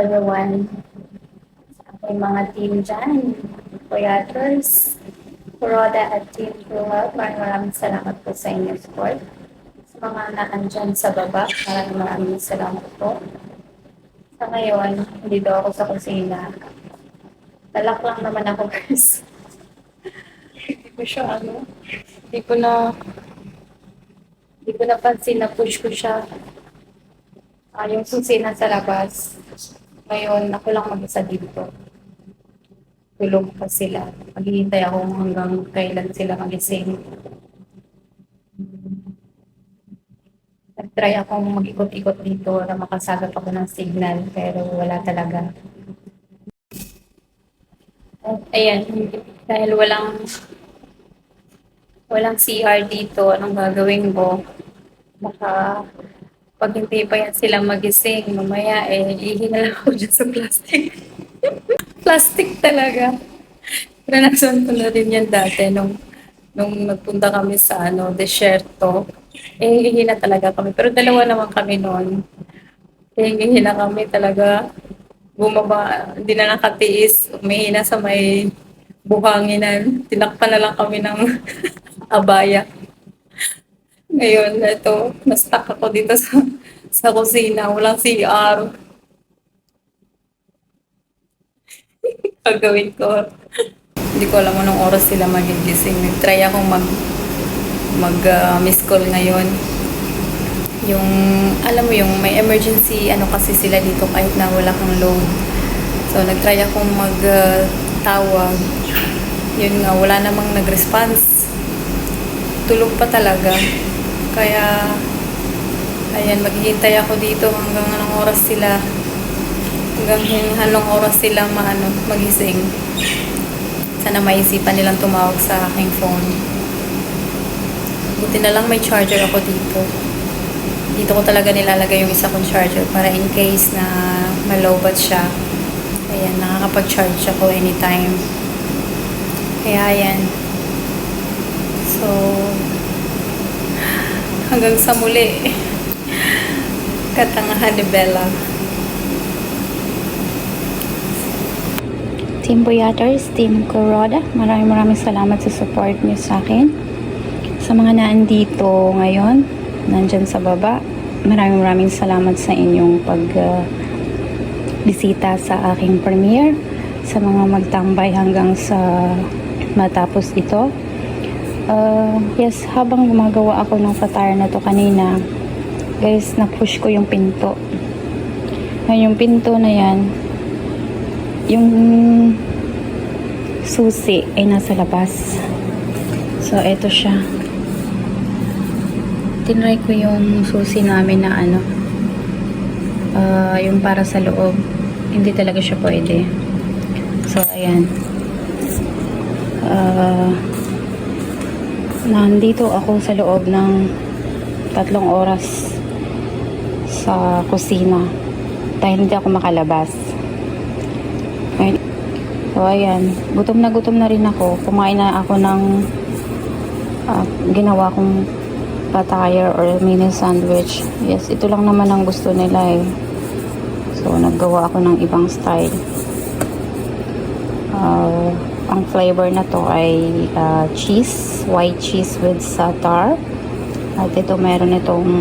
everyone. Aking mga team dyan, Kuya Turs, Kuroda at Team Kuha, maraming salamat po sa inyong support. Sa mga naandyan sa baba, maraming salamat po. Sa ngayon, dito ako sa kusina. Talak lang naman ako guys. Hindi ko siya hindi ko na, hindi ko napansin na push ko siya. Yung susi na sa labas. Ngayon, ako lang mag-isa dito. Tulog pa sila. Maghihintay ako hanggang kailan sila magising. Nag-try akong mag-ikot-ikot dito na makasagap ako ng signal, pero wala talaga. At ayan, dahil walang CR dito, anong gagawin ko? Baka pag hindi pa yan sila magising, mamaya ihingal ako dyan sa plastic. Plastic talaga. Naranasan ko na rin yan dati nung nagpunta kami sa desierto. Hihina talaga kami. Pero dalawa naman kami noon. Hihina kami talaga. Bumaba, hindi na nakatiis. Umihina sa may buhanginan. Tinakpan na lang kami ng abaya. Ngayon, ito, na-stuck ako dito sa kusina. Walang CR. Pagawin ko. Hindi ko alam anong oras sila magigising. Nag-try akong miss call ngayon. Yung, alam mo yung may emergency, kasi sila dito kahit na wala kang load. So, nag-try akong tawag. Yun nga, wala namang nag-response. Tulog pa talaga. Kaya, ayan, maghihintay ako dito hanggang anong oras sila. Hanggang anong oras sila magising. Sana maisipan nilang tumawag sa aking phone. Buti na lang may charger ako dito. Dito ko talaga nilalagay yung isa kong charger para in case na malowbat siya. Ayan, nakakapag-charge ako anytime. Kaya ayan. So, hanggang sa muli. Katangahan ni Bella. Team Boyaters, Team Kuroda, maraming salamat sa support niyo sa akin. Sa mga naandito ngayon, nandyan sa baba, maraming salamat sa inyong bisita sa aking premiere. Sa mga magtambay hanggang sa matapos ito. Yes, habang gumagawa ako ng fatire na to kanina, guys, na-push ko yung pinto. Ngayon, yung pinto na yan, yung susi ay nasa labas. So, eto siya. Tinry ko yung susi namin na yung para sa loob. Hindi talaga siya pwede. So, ayan. Nandito ako sa loob ng 3 oras sa kusina dahil hindi ako makalabas. So, ayan. Gutom na rin ako. Kumain na ako ng ginawa kong patire or mini sandwich. Yes, ito lang naman ang gusto nila eh. So, naggawa ako ng ibang style. Ang flavor na to ay cheese. White cheese with satay. At ito meron itong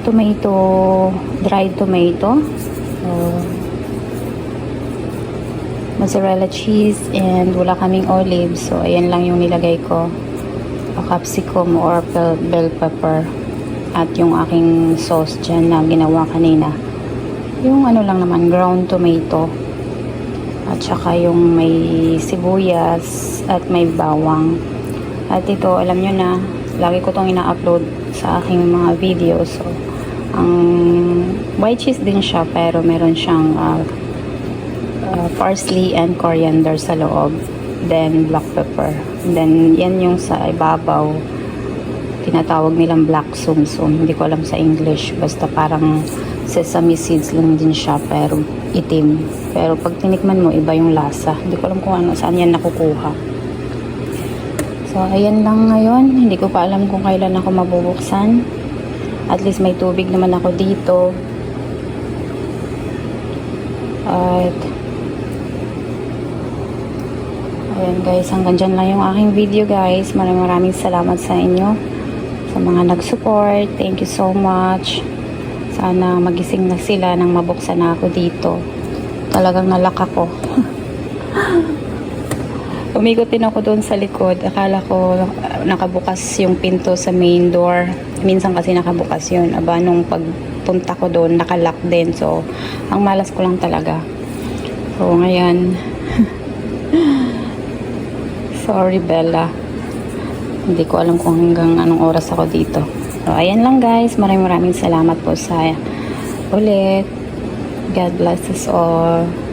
tomato, dried tomato. Mozzarella cheese and wala kaming olives. So, ayan lang yung nilagay ko. Capsicum or bell pepper. At yung aking sauce dyan na ginawa kanina. Yung lang naman, ground tomato. At saka yung may sibuyas at may bawang. At ito, alam nyo na, lagi ko itong ina-upload sa aking mga videos. So, ang white cheese din siya, pero meron siyang parsley and coriander sa loob. Then, black pepper. Then, yan yung sa ibabaw. Tinatawag nilang black sumsum. Hindi ko alam sa English. Basta parang sesame seeds lang din siya, pero itim. Pero pag tinikman mo, iba yung lasa. Hindi ko alam kung saan yan nakukuha. So, ayan lang ngayon. Hindi ko pa alam kung kailan ako mabubuksan. At least may tubig naman ako dito. At ayan guys, hanggang dyan lang yung aking video guys. Maraming salamat sa inyo, sa mga nag-support. Thank you so much. Sana magising na sila nang mabuksan na ako dito. Talagang nalak ako. Umikot din ako doon sa likod. Akala ko nakabukas yung pinto sa main door. Minsan kasi nakabukas yun. Aba, nung pagpunta ko doon, nakalock din. So, ang malas ko lang talaga. So, ngayon, sorry Bella. Hindi ko alam kung hanggang anong oras ako dito. So, ayan lang guys. Maraming salamat po sa ulit. God bless us all.